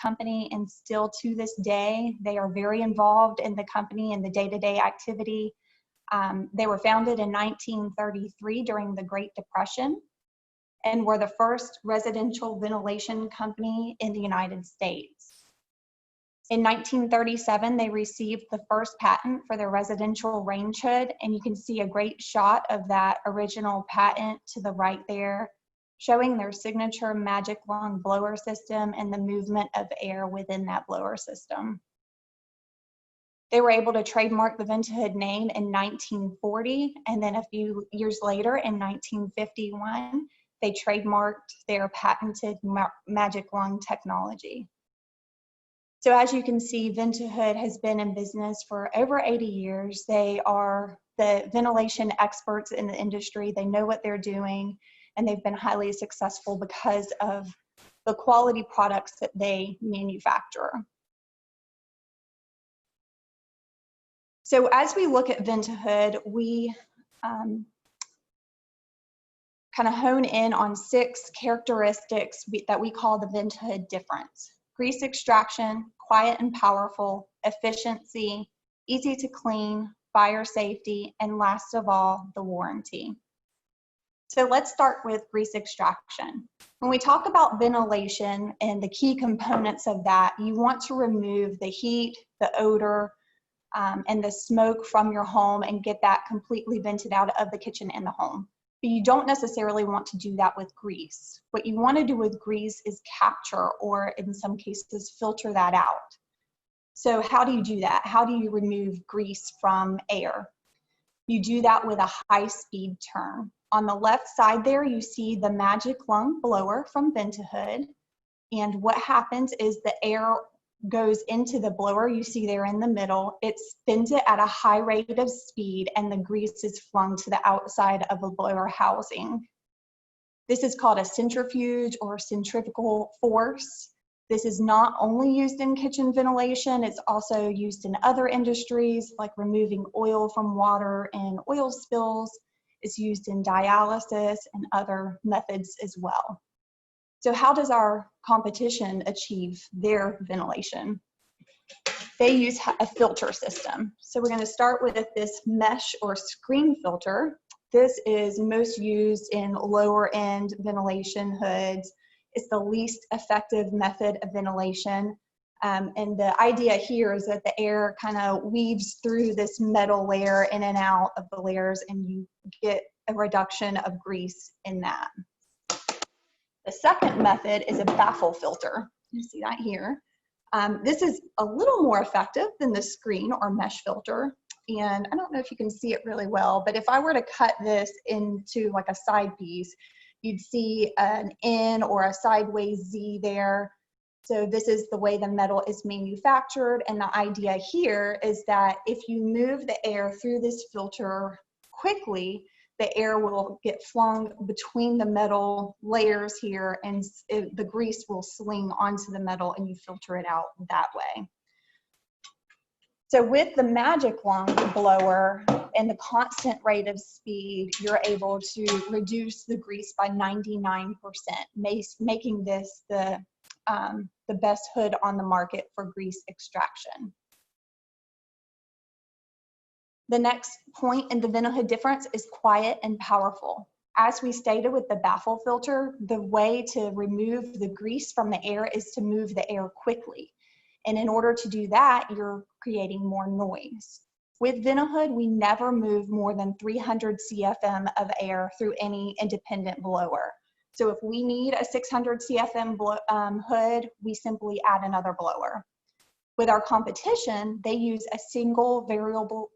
company, and still to this day, they are very involved in the company and the day-to-day activity. They were founded in 1933 during the Great Depression and were the first residential ventilation company in the United States. In 1937, they received the first patent for their residential range hood, and you can see a great shot of that original patent to the right there, showing their signature Magic Lung blower system and the movement of air within that blower system. They were able to trademark the Ventahood name in 1940, and then a few years later, in 1951, they trademarked their patented Magic Lung technology. So as you can see, Ventahood has been in business for over 80 years. They are the ventilation experts in the industry. They know what they're doing, and they've been highly successful because of the quality products that they manufacture. So as we look at Ventahood, we kind of hone in on 6 characteristics that we call the Ventahood difference: grease extraction, quiet and powerful, efficiency, easy to clean, fire safety, and last of all, the warranty. So let's start with grease extraction. When we talk about ventilation and the key components of that, you want to remove the heat, the odor, and the smoke from your home and get that completely vented out of the kitchen and the home. But you don't necessarily want to do that with grease. What you want to do with grease is capture, or in some cases, filter that out. So how do you do that? How do you remove grease from air? You do that with a high-speed turn. On the left side there, you see the Magic Lung blower from Ventahood. And what happens is the air goes into the blower, you see there in the middle, it spins it at a high rate of speed, and the grease is flung to the outside of a blower housing. This is called a centrifuge or centrifugal force. This is not only used in kitchen ventilation, it's also used in other industries like removing oil from water and oil spills. It's used in dialysis and other methods as well. So how does our competition achieve their ventilation? They use a filter system. So we're going to start with this mesh or screen filter. This is most used in lower end ventilation hoods. It's the least effective method of ventilation. And the idea here is that the air kind of weaves through this metal layer in and out of the layers, and you get a reduction of grease in that. The second method is a baffle filter. You see that here. This is a little more effective than the screen or mesh filter. And I don't know if you can see it really well, but if I were to cut this into like a side piece, you'd see an N or a sideways Z there. So this is the way the metal is manufactured. And the idea here is that if you move the air through this filter quickly, the air will get flung between the metal layers here, and the grease will sling onto the metal, and you filter it out that way. So with the Magic Lung blower and the constant rate of speed, you're able to reduce the grease by 99%, making this the best hood on the market for grease extraction. The next point in the Ventahood difference is quiet and powerful. As we stated with the baffle filter, the way to remove the grease from the air is to move the air quickly. And in order to do that, you're creating more noise. With Ventahood, we never move more than 300 CFM of air through any independent blower. So if we need a 600 CFM hood, we simply add another blower. With our competition, they use a single variable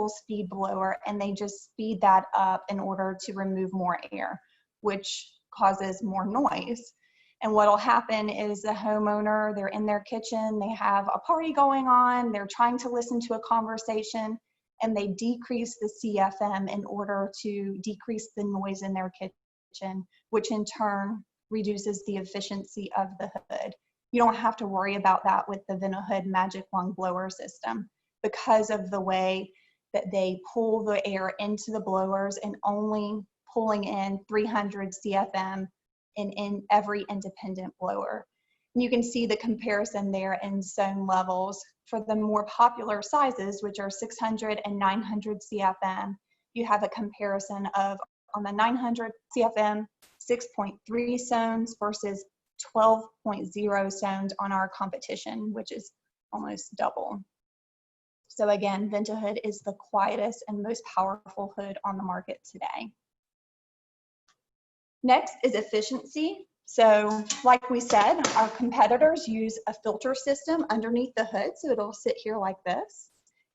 speed blower, and they just speed that up in order to remove more air, which causes more noise. And what'll happen is the homeowner, they're in their kitchen, they have a party going on, they're trying to listen to a conversation, and they decrease the CFM in order to decrease the noise in their kitchen, which in turn reduces the efficiency of the hood. You don't have to worry about that with the Ventahood Magic Lung blower system, because of the way that they pull the air into the blowers and only pulling in 300 CFM in every independent blower. You can see the comparison there in zone levels. For the more popular sizes, which are 600 and 900 CFM, you have a comparison of, on the 900 CFM, 6.3 zones versus 12.0 zones on our competition, which is almost double. So again, Ventahood is the quietest and most powerful hood on the market today. Next is efficiency. So like we said, our competitors use a filter system underneath the hood, so it'll sit here like this.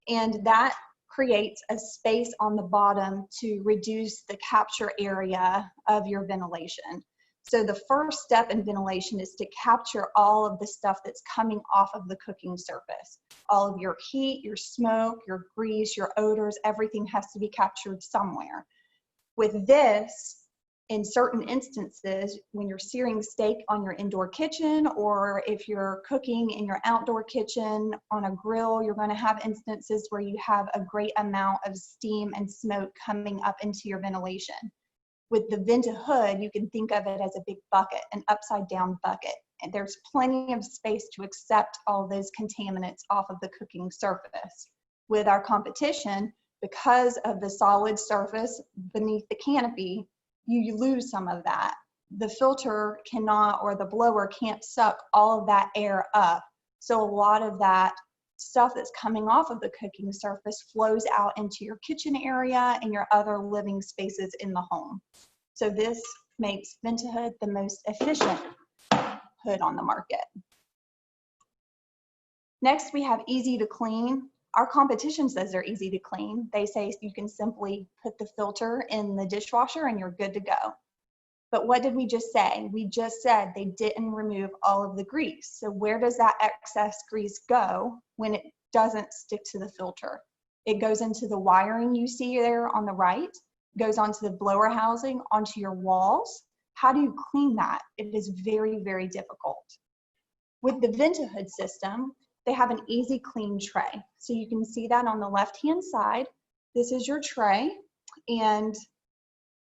And that creates a space on the bottom to reduce the capture area of your ventilation. So the first step in ventilation is to capture all of the stuff that's coming off of the cooking surface. All of your heat, your smoke, your grease, your odors, everything has to be captured somewhere. With this, in certain instances, when you're searing steak on your indoor kitchen, or if you're cooking in your outdoor kitchen on a grill, you're going to have instances where you have a great amount of steam and smoke coming up into your ventilation. With the Ventahood, you can think of it as a big bucket, an upside down bucket. And there's plenty of space to accept all those contaminants off of the cooking surface. With our competition, because of the solid surface beneath the canopy, you lose some of that. The filter cannot, or the blower can't suck all of that air up. So a lot of that stuff that's coming off of the cooking surface flows out into your kitchen area and your other living spaces in the home. So this makes Ventahood the most efficient hood on the market. Next, we have easy to clean. Our competition says they're easy to clean. They say you can simply put the filter in the dishwasher and you're good to go. But what did we just say? We just said they didn't remove all of the grease. So where does that excess grease go when it doesn't stick to the filter? It goes into the wiring you see there on the right, goes onto the blower housing, onto your walls. How do you clean that? It is very, very difficult. With the Ventahood system, they have an easy clean tray. So you can see that on the left-hand side. This is your tray. And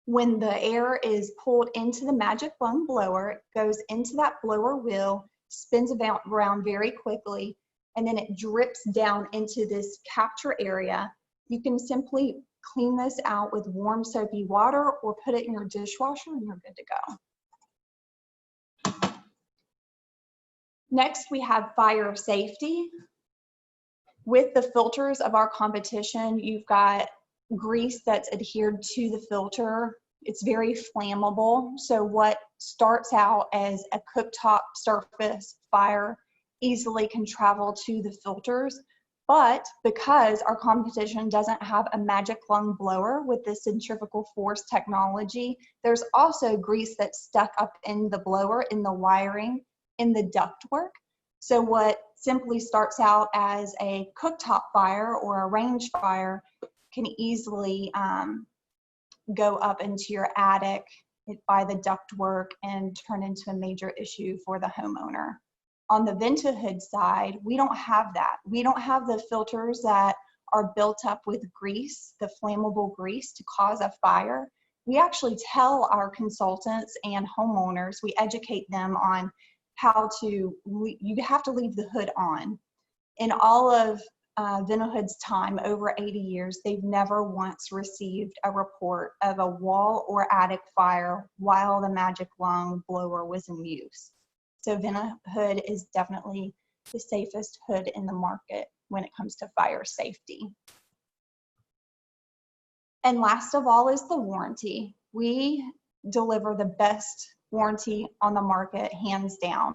when the air is pulled into the Magic Lung blower, it goes into that blower wheel, spins around very quickly, and then it drips down into this capture area. You can simply clean this out with warm soapy water or put it in your dishwasher and you're good to go. Next, we have fire safety. With the filters of our competition, you've got grease that's adhered to the filter. It's very flammable. So what starts out as a cooktop surface fire easily can travel to the filters. But because our competition doesn't have a Magic Lung blower with the centrifugal force technology, there's also grease that's stuck up in the blower, in the wiring, in the ductwork. So what simply starts out as a cooktop fire or a range fire can easily go up into your attic by the ductwork and turn into a major issue for the homeowner. On the Ventahood side, we don't have that. We don't have the filters that are built up with grease, the flammable grease, to cause a fire. We actually tell our consultants and homeowners, we educate them on how to, you have to leave the hood on. In all of Ventahood's time, over 80 years, they've never once received a report of a wall or attic fire while the Magic Lung blower was in use. So Ventahood is definitely the safest hood in the market when it comes to fire safety. And last of all is the warranty. We deliver the best warranty on the market, hands down.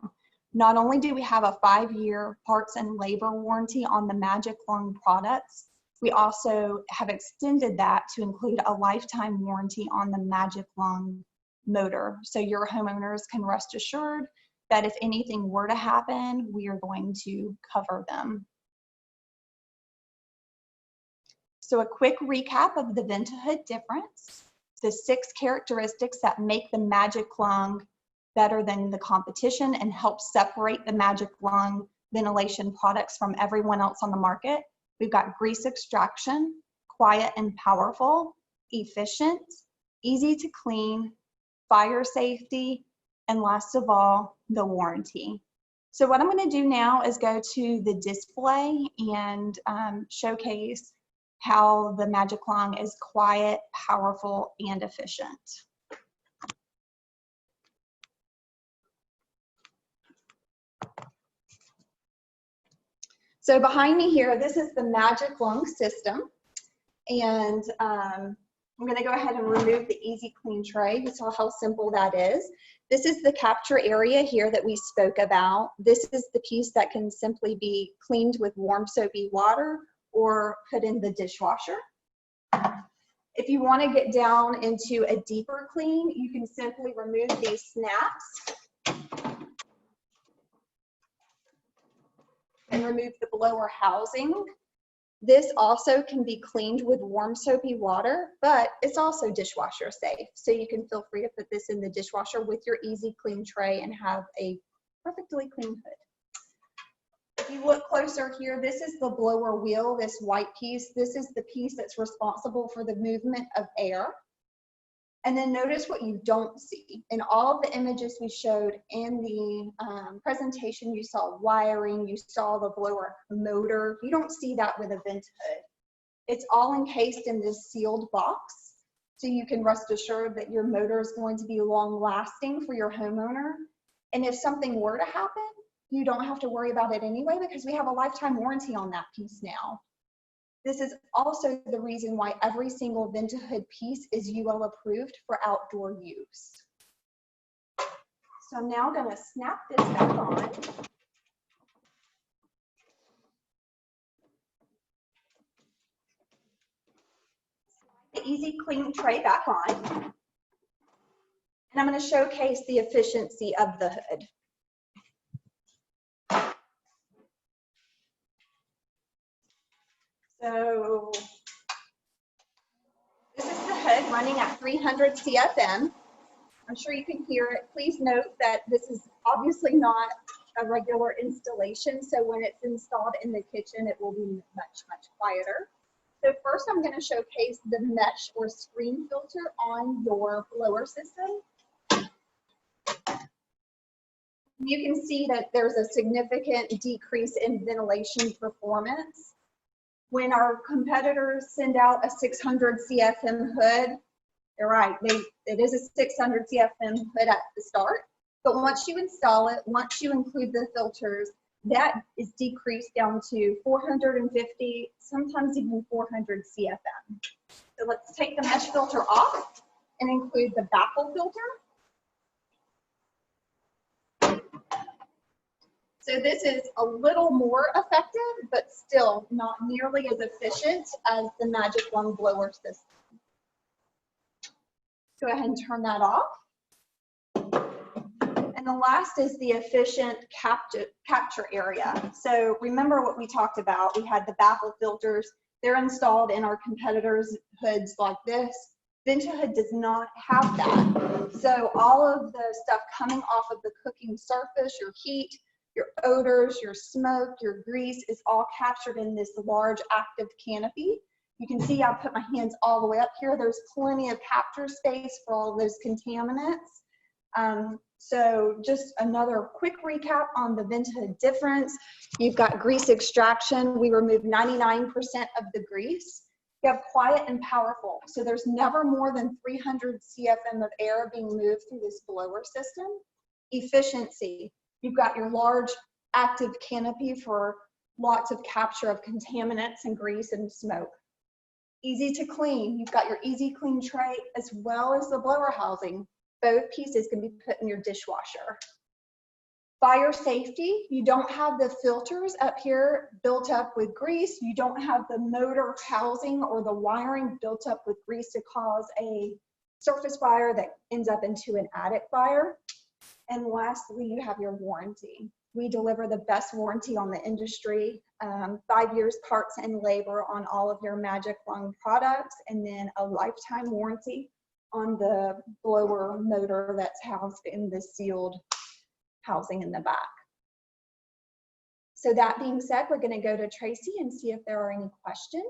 Not only do we have a 5-year parts and labor warranty on the Magic Lung products, we also have extended that to include a lifetime warranty on the Magic Lung motor. So your homeowners can rest assured that if anything were to happen, we are going to cover them. So a quick recap of the Ventahood difference. The 6 characteristics that make the Magic Lung better than the competition and help separate the Magic Lung ventilation products from everyone else on the market. We've got grease extraction, quiet and powerful, efficient, easy to clean, fire safety, and last of all, the warranty. So what I'm going to do now is go to the display and showcase how the Magic Lung is quiet, powerful, and efficient. So behind me here, this is the Magic Lung system. And I'm going to go ahead and remove the Easy Clean tray. You saw how simple that is. This is the capture area here that we spoke about. This is the piece that can simply be cleaned with warm soapy water or put in the dishwasher. If you want to get down into a deeper clean, you can simply remove these snaps and remove the blower housing. This also can be cleaned with warm soapy water, but it's also dishwasher safe. So you can feel free to put this in the dishwasher with your Easy Clean tray and have a perfectly clean hood. If you look closer here, this is the blower wheel, this white piece. This is the piece that's responsible for the movement of air. And then notice what you don't see. In all of the images we showed in the presentation, you saw wiring, you saw the blower motor. You don't see that with a vent hood. It's all encased in this sealed box, so you can rest assured that your motor is going to be long lasting for your homeowner. And if something were to happen, you don't have to worry about it anyway, because we have a lifetime warranty on that piece now. This is also the reason why every single Vent-A-Hood piece is UL approved for outdoor use. So I'm now going to snap this back on. The Easy Clean tray back on. And I'm going to showcase the efficiency of the hood. So this is the hood running at 300 CFM. I'm sure you can hear it. Please note that this is obviously not a regular installation, so when it's installed in the kitchen, it will be much, much quieter. So first I'm going to showcase the mesh or screen filter on your blower system. You can see that there's a significant decrease in ventilation performance. When our competitors send out a 600 CFM hood, you're right, it is a 600 CFM hood at the start, but once you install it, once you include the filters, that is decreased down to 450, sometimes even 400 CFM. So let's take the mesh filter off and include the baffle filter. So this is a little more effective, but still not nearly as efficient as the Magic Lung blower system. Go ahead and turn that off. And the last is the efficient capture area. So remember what we talked about. We had the baffle filters. They're installed in our competitors' hoods like this. Vent-A-Hood does not have that. So all of the stuff coming off of the cooking surface, your heat, your odors, your smoke, your grease is all captured in this large active canopy. You can see I put my hands all the way up here. There's plenty of capture space for all those contaminants. So just another quick recap on the Vent-A-Hood difference. You've got grease extraction. We remove 99% of the grease. You have quiet and powerful. So there's never more than 300 CFM of air being moved through this blower system. Efficiency. You've got your large active canopy for lots of capture of contaminants and grease and smoke. Easy to clean. You've got your Easy Clean tray as well as the blower housing. Both pieces can be put in your dishwasher. Fire safety. You don't have the filters up here built up with grease. You don't have the motor housing or the wiring built up with grease to cause a surface fire that ends up into an attic fire. And lastly, you have your warranty. We deliver the best warranty on the industry, 5 years parts and labor on all of your Magic Lung products, and then a lifetime warranty on the blower motor that's housed in the sealed housing in the back. So that being said, we're going to go to Tracy and see if there are any questions.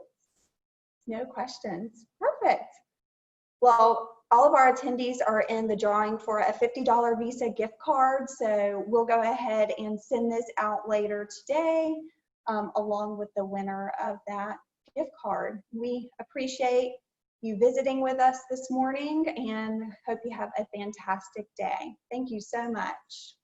No questions. Perfect. Well, all of our attendees are in the drawing for a $50 Visa gift card, so we'll go ahead and send this out later today, along with the winner of that gift card. We appreciate you visiting with us this morning and hope you have a fantastic day. Thank you so much.